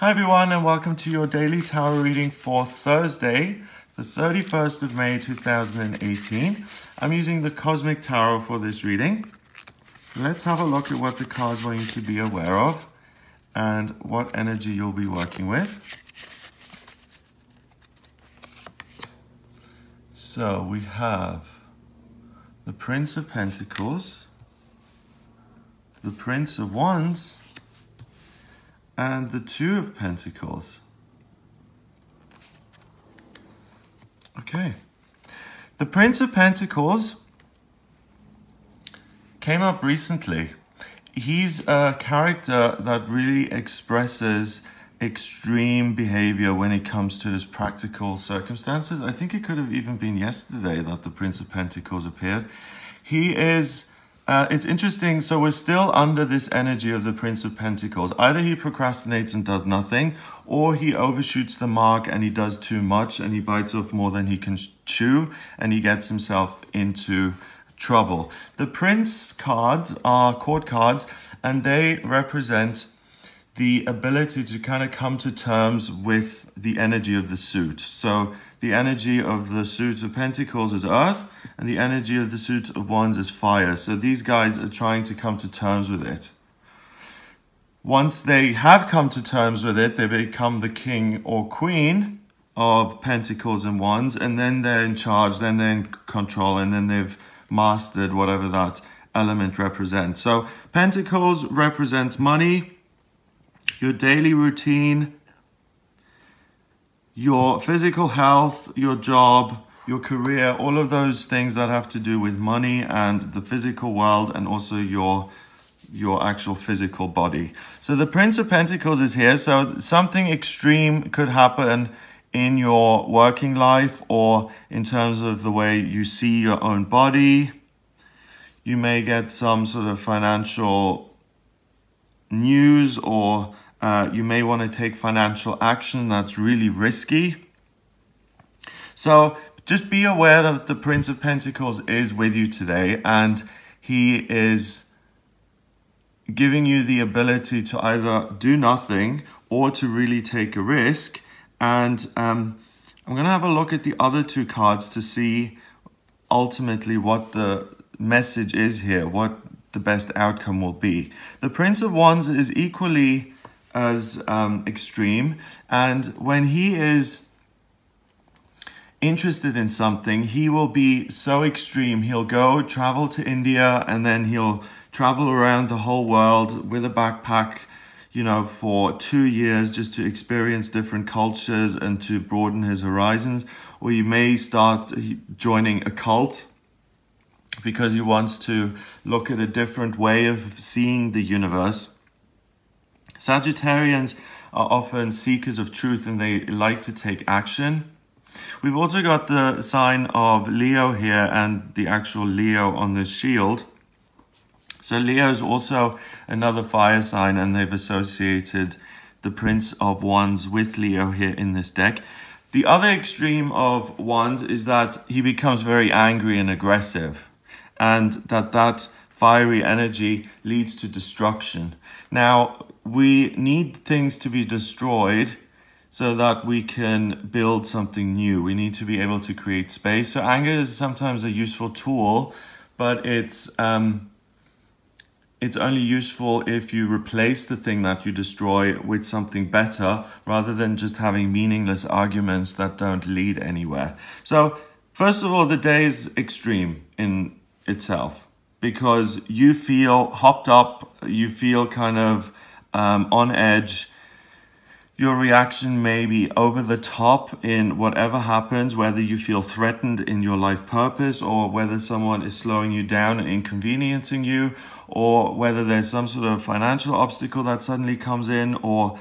Hi everyone, and welcome to your daily tarot reading for Thursday, the 31st of May 2018. I'm using the Cosmic Tarot for this reading. Let's have a look at what the cards want you to be aware of and what energy you'll be working with. So we have the Prince of Pentacles, the Prince of Wands, and the Two of Pentacles. Okay. The Prince of Pentacles came up recently. He's a character that really expresses extreme behavior when it comes to his practical circumstances. I think it could have even been yesterday that the Prince of Pentacles appeared. He is... it's interesting, so we're still under this energy of the Prince of Pentacles. Either he procrastinates and does nothing, or he overshoots the mark and he does too much and he bites off more than he can chew and he gets himself into trouble. The Prince cards are court cards and they represent the ability to kind of come to terms with the energy of the suit. So the energy of the suit of Pentacles is earth, and the energy of the suit of Wands is fire. So these guys are trying to come to terms with it. Once they have come to terms with it, they become the king or queen of Pentacles and Wands, and then they're in charge, then they're in control, and then they've mastered whatever that element represents. So Pentacles represents money, your daily routine, your physical health, your job, your career, all of those things that have to do with money and the physical world, and also your actual physical body. So the Prince of Pentacles is here. So something extreme could happen in your working life or in terms of the way you see your own body. You may get some sort of financial news, or you may want to take financial action that's really risky. So just be aware that the Prince of Pentacles is with you today, and he is giving you the ability to either do nothing or to really take a risk. And I'm going to have a look at the other two cards to see ultimately what the message is here, what the best outcome will be. The Prince of Wands is equally as extreme, and when he is interested in something, he will be so extreme. He'll travel to India, and then he'll travel around the whole world with a backpack, you know, for 2 years just to experience different cultures and to broaden his horizons. Or you may start joining a cult because he wants to look at a different way of seeing the universe. Sagittarians are often seekers of truth and they like to take action. We've also got the sign of Leo here and the actual Leo on the shield. So Leo is also another fire sign, and they've associated the Prince of Wands with Leo here in this deck. The other extreme of Wands is that he becomes very angry and aggressive, and that fiery energy leads to destruction. Now, we need things to be destroyed so that we can build something new. We need to be able to create space. So anger is sometimes a useful tool, but it's only useful if you replace the thing that you destroy with something better, rather than just having meaningless arguments that don't lead anywhere. So first of all, the day is extreme in itself because you feel hopped up, you feel kind of on edge. Your reaction may be over the top in whatever happens, whether you feel threatened in your life purpose, or whether someone is slowing you down and inconveniencing you, or whether there's some sort of financial obstacle that suddenly comes in, or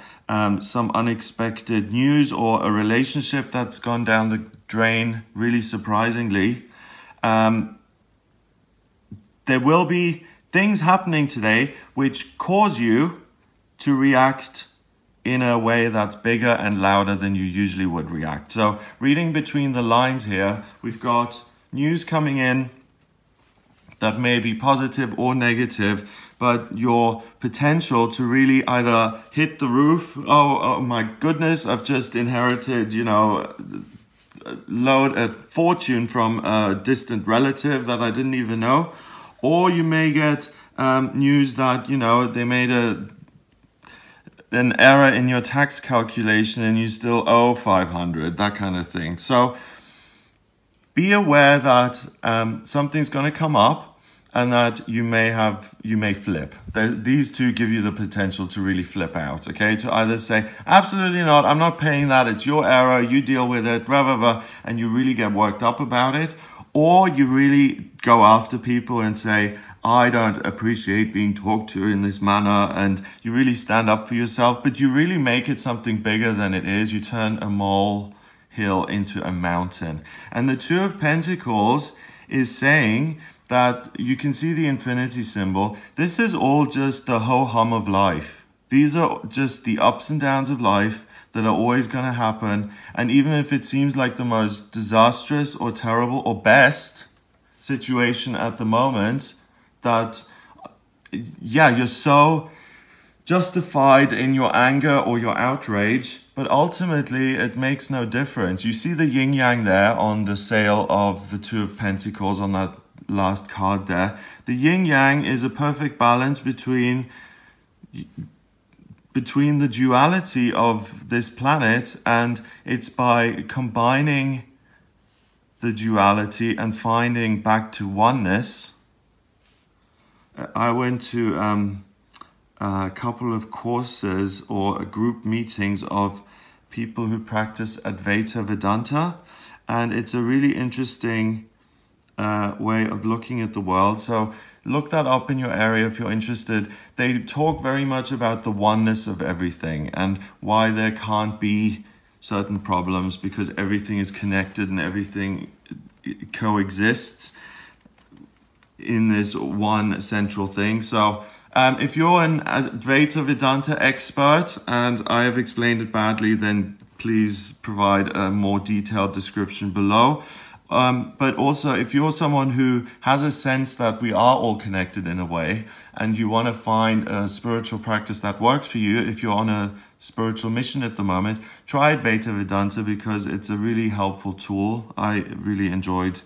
some unexpected news, or a relationship that's gone down the drain really surprisingly. There will be things happening today which cause you to react in a way that's bigger and louder than you usually would react. So reading between the lines here, we've got news coming in that may be positive or negative, but your potential to really either hit the roof, oh my goodness, I've just inherited, you know, load a fortune from a distant relative that I didn't even know, or you may get news that, you know, they made an error in your tax calculation and you still owe 500, that kind of thing. So be aware that something's going to come up and that you may flip. These two give you the potential to really flip out, okay? To either say, absolutely not, I'm not paying that, it's your error, you deal with it, blah, blah, blah, and you really get worked up about it. Or you really go after people and say, I don't appreciate being talked to in this manner, and you really stand up for yourself, but you really make it something bigger than it is. You turn a molehill into a mountain. And the Two of Pentacles is saying that you can see the infinity symbol. This is all just the ho-hum of life. These are just the ups and downs of life that are always going to happen. And even if it seems like the most disastrous or terrible or best situation at the moment, that, yeah, you're so justified in your anger or your outrage, but ultimately it makes no difference. You see the yin-yang there on the sail of the Two of Pentacles on that last card there. The yin-yang is a perfect balance between the duality of this planet, and it's by combining the duality and finding back to oneness. I went to a couple of courses or group meetings of people who practice Advaita Vedanta, and it's a really interesting way of looking at the world. So look that up in your area if you're interested. They talk very much about the oneness of everything and why there can't be certain problems because everything is connected and everything coexists in this one central thing. So if you're an Advaita Vedanta expert and I have explained it badly, then please provide a more detailed description below. But also, if you're someone who has a sense that we are all connected in a way, and you want to find a spiritual practice that works for you, if you're on a spiritual mission at the moment, try Advaita Vedanta because it's a really helpful tool. I really enjoyed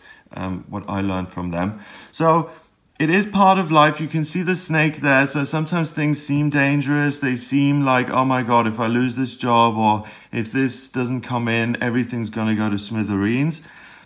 what I learned from them. So it is part of life. You can see the snake there. So sometimes things seem dangerous. They seem like, oh my God, if I lose this job or if this doesn't come in, everything's going to go to smithereens.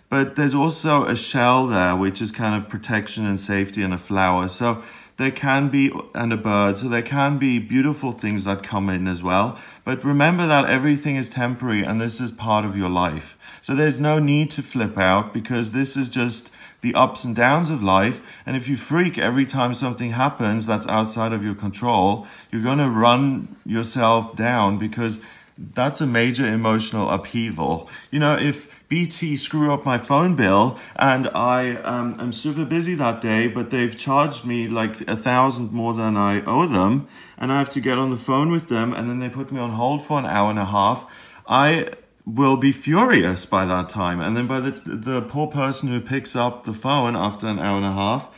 But there's also a shell there, which is kind of protection and safety, and a flower. So there can be, and a bird. So there can be beautiful things that come in as well. But remember that everything is temporary and this is part of your life. So there's no need to flip out because this is just the ups and downs of life. And if you freak every time something happens that's outside of your control, you're going to run yourself down because that's a major emotional upheaval. You know, if BT screw up my phone bill and I am super busy that day, but they've charged me like 1,000 more than I owe them, and I have to get on the phone with them, and then they put me on hold for an hour and a half, I will be furious by that time. And then by the poor person who picks up the phone after an hour and a half,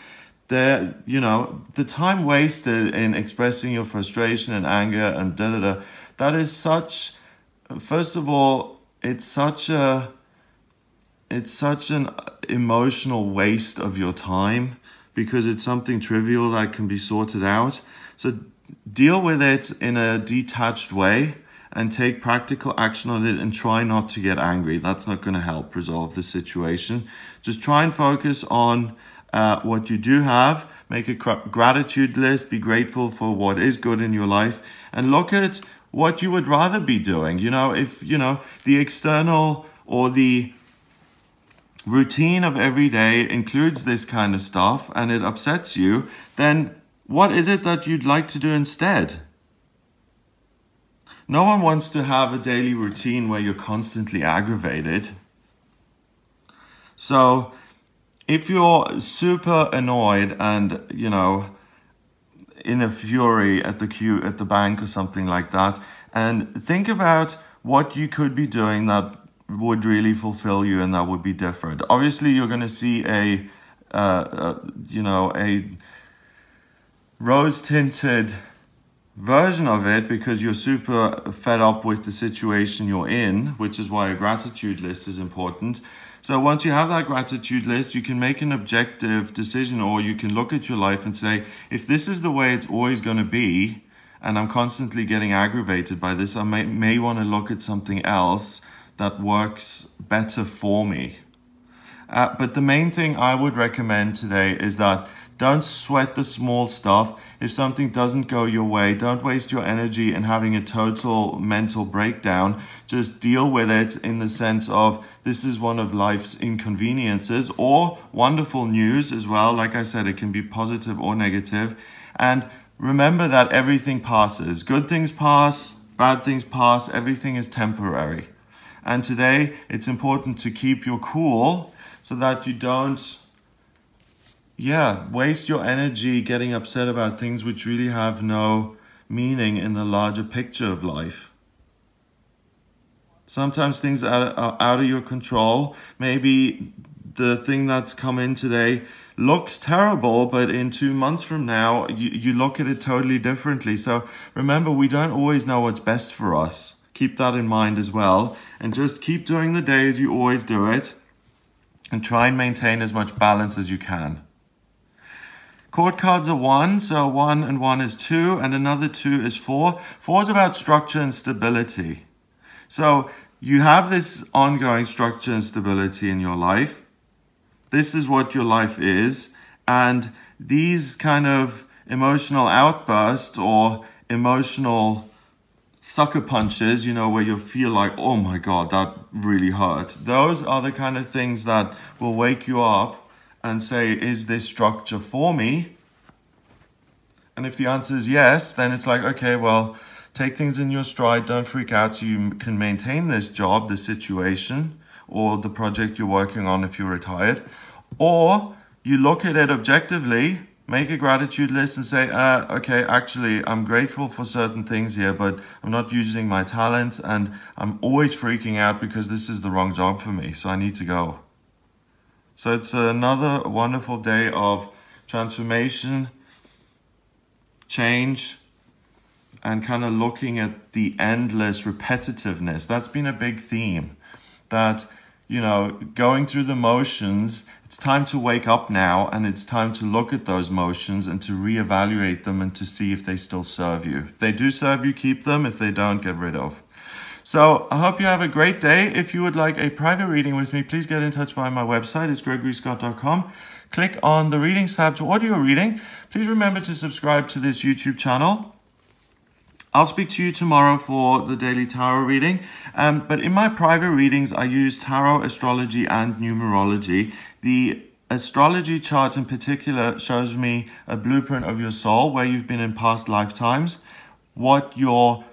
you know, the time wasted in expressing your frustration and anger and da-da-da, that is such, first of all, it's such an emotional waste of your time because it's something trivial that can be sorted out. So deal with it in a detached way and take practical action on it and try not to get angry. That's not going to help resolve the situation. Just try and focus on what you do have. Make a gratitude list. Be grateful for what is good in your life and look at what you would rather be doing. You know, if, you know, the external or the routine of every day includes this kind of stuff and it upsets you, then what is it that you'd like to do instead? No one wants to have a daily routine where you're constantly aggravated. So if you're super annoyed and, you know, in a fury at the queue at the bank or something like that, and think about what you could be doing that would really fulfill you and that would be different. Obviously, you're going to see a rose-tinted version of it because you're super fed up with the situation you're in, which is why a gratitude list is important. So once you have that gratitude list, you can make an objective decision, or you can look at your life and say, if this is the way it's always going to be, and I'm constantly getting aggravated by this, I may want to look at something else that works better for me. But the main thing I would recommend today is that don't sweat the small stuff. If something doesn't go your way, don't waste your energy in having a total mental breakdown. Just deal with it in the sense of this is one of life's inconveniences, or wonderful news as well. Like I said, it can be positive or negative. And remember that everything passes. Good things pass, bad things pass, everything is temporary. And today it's important to keep your cool so that you don't waste your energy getting upset about things which really have no meaning in the larger picture of life. Sometimes things are out of your control. Maybe the thing that's come in today looks terrible, but in 2 months from now, you look at it totally differently. So remember, we don't always know what's best for us. Keep that in mind as well. And just keep doing the day as you always do it. And try and maintain as much balance as you can. Chord cards are 1, so 1 and 1 is 2, and another 2 is 4. 4 is about structure and stability. So you have this ongoing structure and stability in your life. This is what your life is, and these kind of emotional outbursts or emotional sucker punches, where you feel like, oh my God, that really hurt. Those are the kind of things that will wake you up and say, is this structure for me? And if the answer is yes, then it's like, okay, well, take things in your stride, don't freak out so you can maintain this job, this situation, or the project you're working on if you're retired. Or you look at it objectively, make a gratitude list and say, okay, actually, I'm grateful for certain things here, but I'm not using my talents and I'm always freaking out because this is the wrong job for me, so I need to go. So it's another wonderful day of transformation, change, and kind of looking at the endless repetitiveness. That's been a big theme, that, going through the motions, it's time to wake up now, and it's time to look at those motions and to reevaluate them and to see if they still serve you. If they do serve you, keep them. If they don't, get rid of. So I hope you have a great day. If you would like a private reading with me, please get in touch via my website. It's gregoryscott.com. Click on the readings tab to order your reading. Please remember to subscribe to this YouTube channel. I'll speak to you tomorrow for the daily tarot reading. But in my private readings, I use tarot, astrology, and numerology. The astrology chart in particular shows me a blueprint of your soul, where you've been in past lifetimes, what your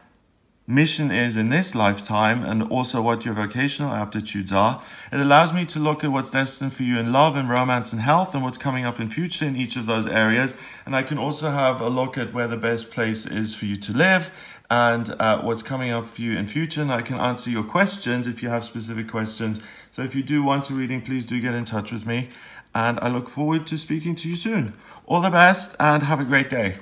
mission is in this lifetime, and also what your vocational aptitudes are. It allows me to look at what's destined for you in love and romance and health, and what's coming up in future in each of those areas. And I can also have a look at where the best place is for you to live and what's coming up for you in future. And I can answer your questions if you have specific questions. So if you do want a reading, please do get in touch with me. And I look forward to speaking to you soon. All the best and have a great day.